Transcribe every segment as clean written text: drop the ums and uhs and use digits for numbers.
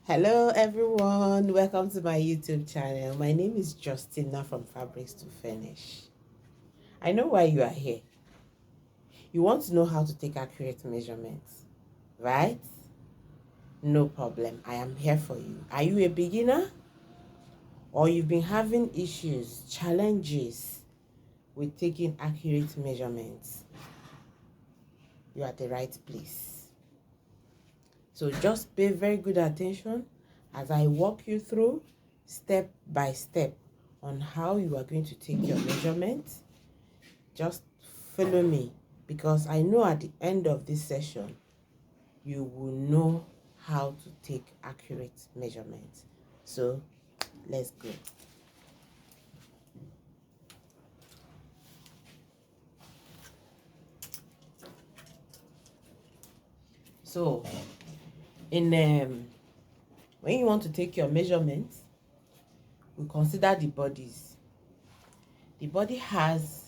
Hello everyone, welcome to my YouTube channel. My name is Justina from Fabrics to Finish. I know why you are here. You want to know how to take accurate measurements, right? No problem, I am here for you. Are you a beginner? Or you've been having issues, challenges with taking accurate measurements? You are at the right place. So just pay very good attention as I walk you through step by step on how you are going to take your measurements. Just follow me, because I know at the end of this session you will know how to take accurate measurements. So let's go. So when you want to take your measurements, we consider the bodies. The body has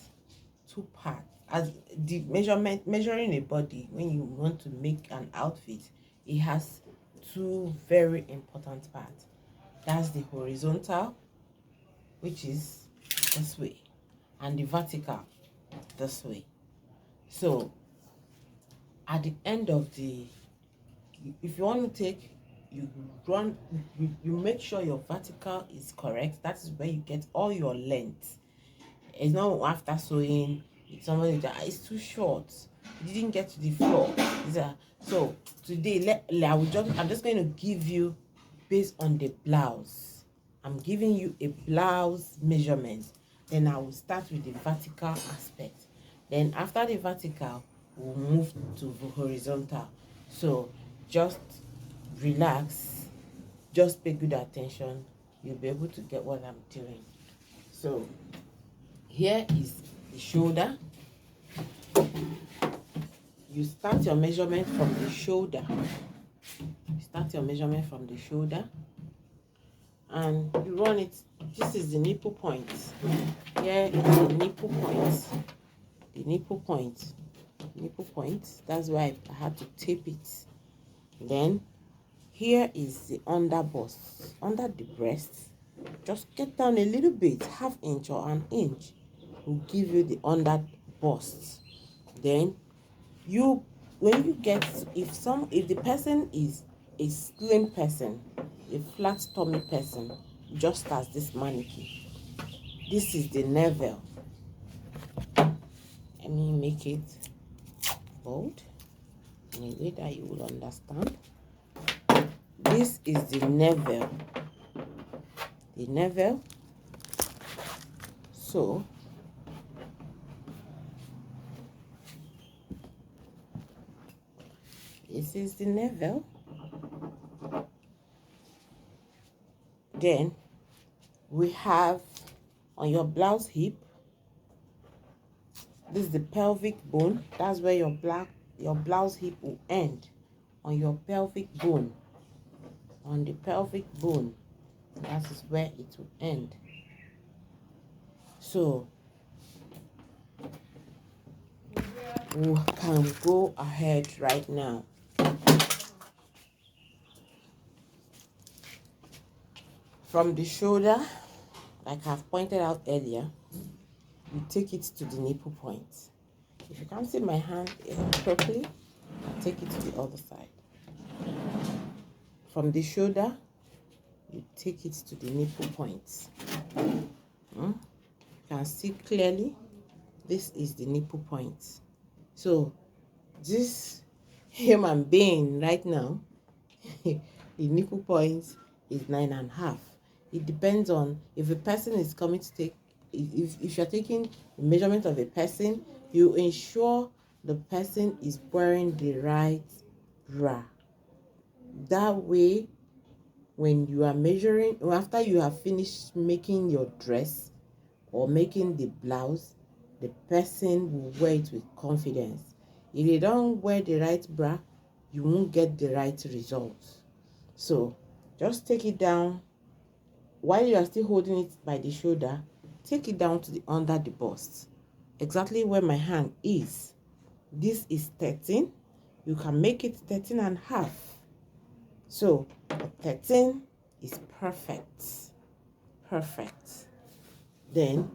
two parts. As the measuring a body, when you want to make an outfit, it has two very important parts. That's the horizontal, which is this way, and the vertical, this way. So at the end of if you want to take, you make sure your vertical is correct. That is where you get all your length. It's not after sewing, somebody that it's too short, you didn't get to the floor. So today I'm just going to give you based on the blouse. I'm giving you a blouse measurement. Then I will start with the vertical aspect. Then after the vertical, we'll move to the horizontal. So just relax, just pay good attention. You'll be able to get what I'm doing. So here is the shoulder. You start your measurement from the shoulder. And you run it. This is the nipple point. Here is the nipple point. Nipple point. That's why I had to tape it. Then here is the under bust, under the breast. Just get down a little bit, half inch or an inch will give you the under bust. Then when you get, if the person is a slim person, a flat tummy person, just as this mannequin, this is the navel. Let me make it bold in a way that you will understand. This is the navel. So this is the navel. Then we have on your blouse hip, this is the pelvic bone. That's where your blouse hip will end, on your pelvic bone. On the pelvic bone, that is where it will end. So we can go ahead right now. From the shoulder, like I've pointed out earlier, you take it to the nipple point. If you can't see my hand properly, I'll take it to the other side. From the shoulder, you take it to the nipple point. You can see clearly, this is the nipple point. So this human being right now, the nipple point is 9.5. It depends on if a person is coming to take, if you're taking the measurement of a person, you ensure the person is wearing the right bra. That way, when you are measuring, after you have finished making your dress or making the blouse, the person will wear it with confidence. If you don't wear the right bra, you won't get the right results. So just take it down. While you are still holding it by the shoulder, take it down to the under the bust, exactly where my hand is. This is 13. You can make it 13.5. So the 13 is perfect. Perfect. Then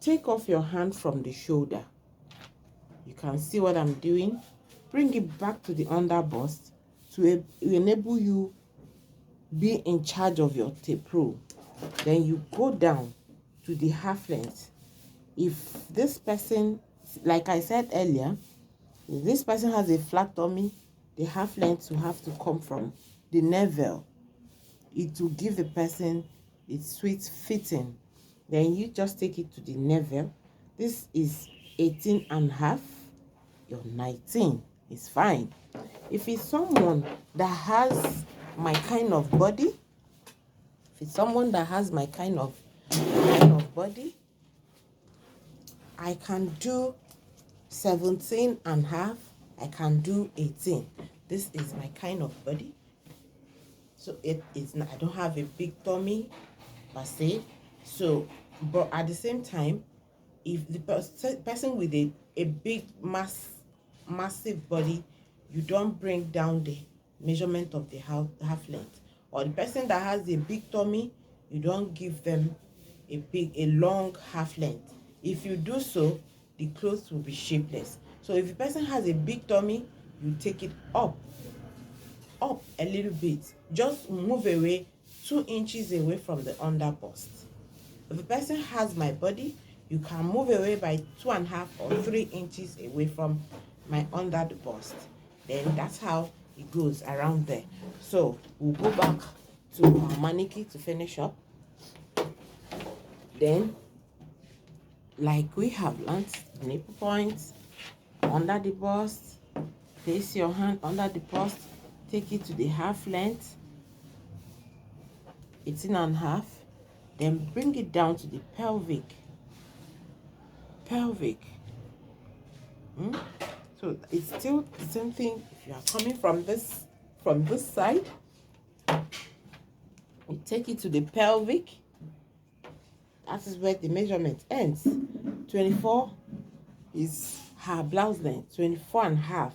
take off your hand from the shoulder. You can see what I'm doing. Bring it back to the under bust to enable you be in charge of your tape rule. Then you go down to the half length. If this person, like I said earlier, if this person has a flat tummy, the half length will have to come from the navel. It will give the person a sweet fitting. Then you just take it to the navel. This is 18 and a half. Your 19 is fine. If it's someone that has my kind of body, I can do 17 and a half. I can do 18. This is my kind of body. So it is not, I don't have a big tummy per se. So, but at the same time, if the person with a big massive body, you don't bring down the measurement of the half length. Or the person that has a big tummy, you don't give them a long half length. If you do so, the clothes will be shapeless. So if the person has a big tummy, you take it up a little bit. Just move away 2 inches away from the under bust. If the person has my body, you can move away by 2.5 or 3 inches away from my under the bust. Then that's how it goes around there. So we'll go back to our mannequin to finish up. Then, like we have learned, nipple points under the bust. Place your hand under the bust. Take it to the half length, 18 and a half. Then bring it down to the pelvic. So it's still the same thing. If you are coming from this side, you take it to the pelvic. That is where the measurement ends. 24 is her blouse length. 24 and a half.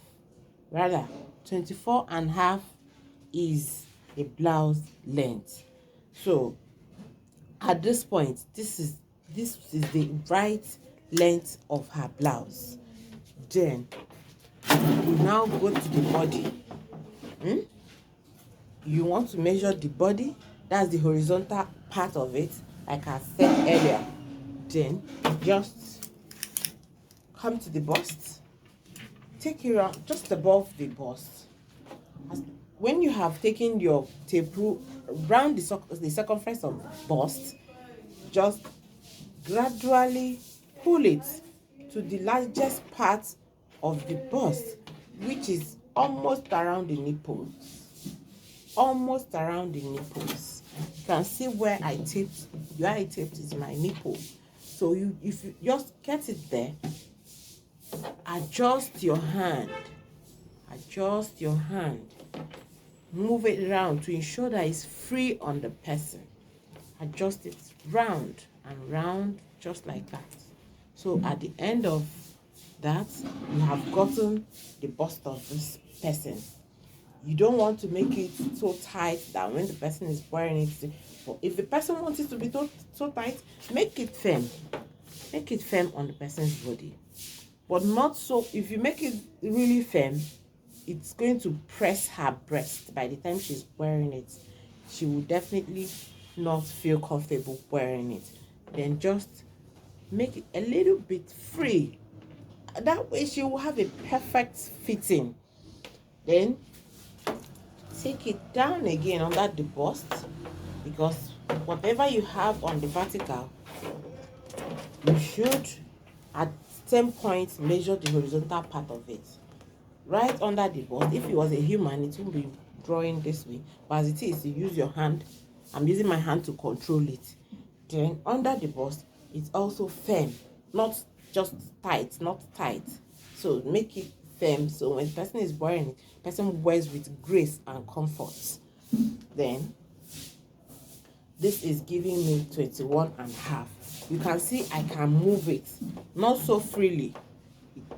Rather, 24 and a half is the blouse length. So at this point, this is the right length of her blouse. Then we now go to the body. You want to measure the body. That's the horizontal part of it, like I said earlier. Then just come to the bust. Take it around just above the bust. When you have taken your tape rule around the circumference of bust, just gradually pull it to the largest part of the bust, which is almost around the nipples. You can see where I taped. Where I taped is my nipple. So if you just get it there, adjust your hand. Move it around to ensure that it's free on the person. Adjust it round and round, just like that. So at the end of that, you have gotten the bust of this person. You don't want to make it so tight that when the person is wearing it, but if the person wants it to be so tight, make it firm. Make it firm on the person's body. But not so, if you make it really firm, it's going to press her breast. By the time she's wearing it, she will definitely not feel comfortable wearing it. Then just make it a little bit free. That way she will have a perfect fitting. Then take it down again under the bust, because whatever you have on the vertical, you should at same point measure the horizontal part of it. Right under the bust. If it was a human, it won't be drawing this way. But as it is, you use your hand. I'm using my hand to control it. Then under the bust, it's also firm. Not just tight, not tight. So make it firm. So when the person is wearing it, the person wears with grace and comfort. Then this is giving me 21 and a half. You can see I can move it. Not so freely,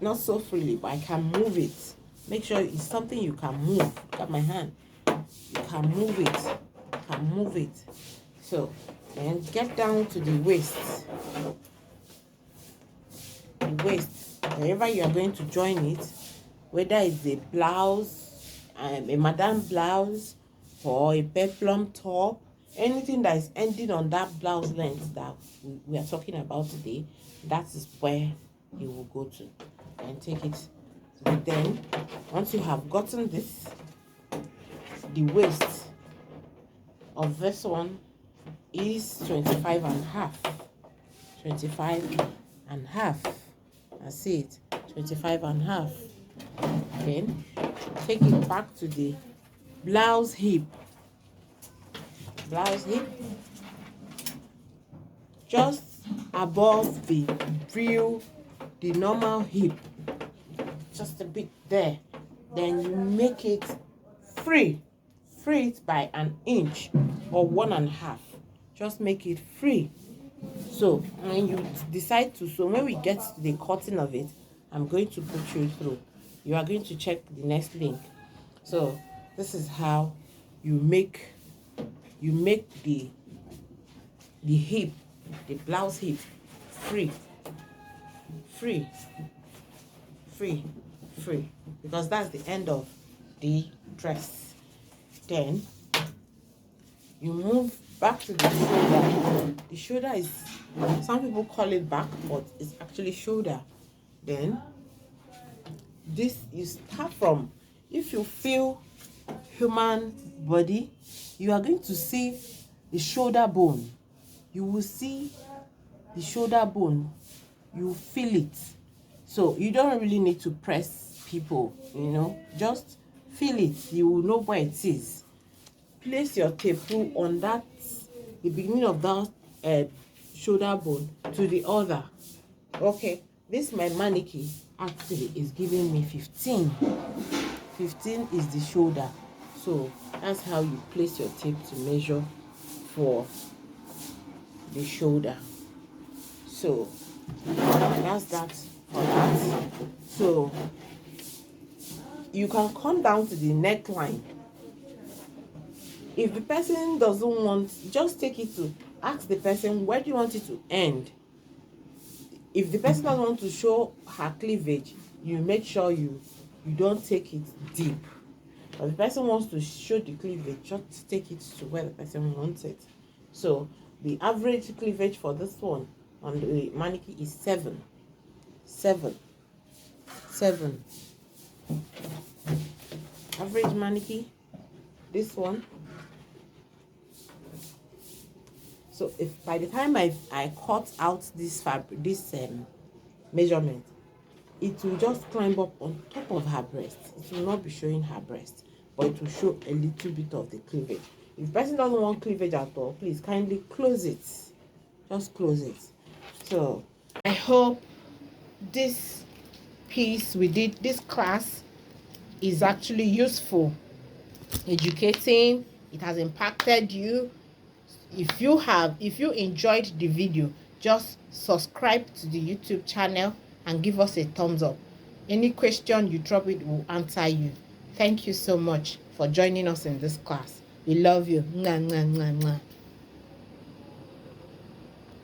but I can move it. Make sure it's something you can move. Look at my hand. you can move it. You can move it. So then get down to the waist. The waist, wherever you are going to join it, whether it's a blouse, a madam blouse, or a peplum top, anything that is ending on that blouse length that we are talking about today, that is where you will go to and take it. So then once you have gotten this, the waist of this one is 25 and a half. 25 and a half. I see it. 25 and a half. Then take it back to the blouse hip. Blouse hip, just above the normal hip, just a bit there. Then you make it free it by an inch or 1.5. Just make it free. So when you decide to sew, when we get to the cutting of it, I'm going to put you through. You are going to check the next link. So this is how you make the hip, the blouse hip, free, because that's the end of the dress. Then you move back to the shoulder. The shoulder is, some people call it back, but it's actually shoulder. Then this, you start from, if you feel human body, you are going to see the shoulder bone. You will see the shoulder bone. You feel it. So you don't really need to press people, just feel it. You will know where it is. Place your tape through on that, the beginning of that shoulder bone to the other. Okay, this my mannequin actually is giving me 15. 15 is the shoulder. So that's how you place your tape to measure for the shoulder. So that's that for that. So you can come down to the neckline. If the person doesn't want, just take it to, ask the person, where do you want it to end? If the person doesn't want to show her cleavage, you make sure you don't take it deep. But if the person wants to show the cleavage, just take it to where the person wants it. So the average cleavage for this one on the mannequin is 7. Average mannequin, this one. So if by the time I cut out this fabric, this measurement, it will just climb up on top of her breast. It will not be showing her breast, but it will show a little bit of the cleavage. If the person doesn't want cleavage at all, please kindly close it. Just close it. So I hope this piece we did, this class, is actually useful, educating. It has impacted you. If you enjoyed the video, just subscribe to the YouTube channel and give us a thumbs up. Any question you drop, it will answer you. Thank you so much for joining us in this class. We love you. Mwah, mwah, mwah, mwah.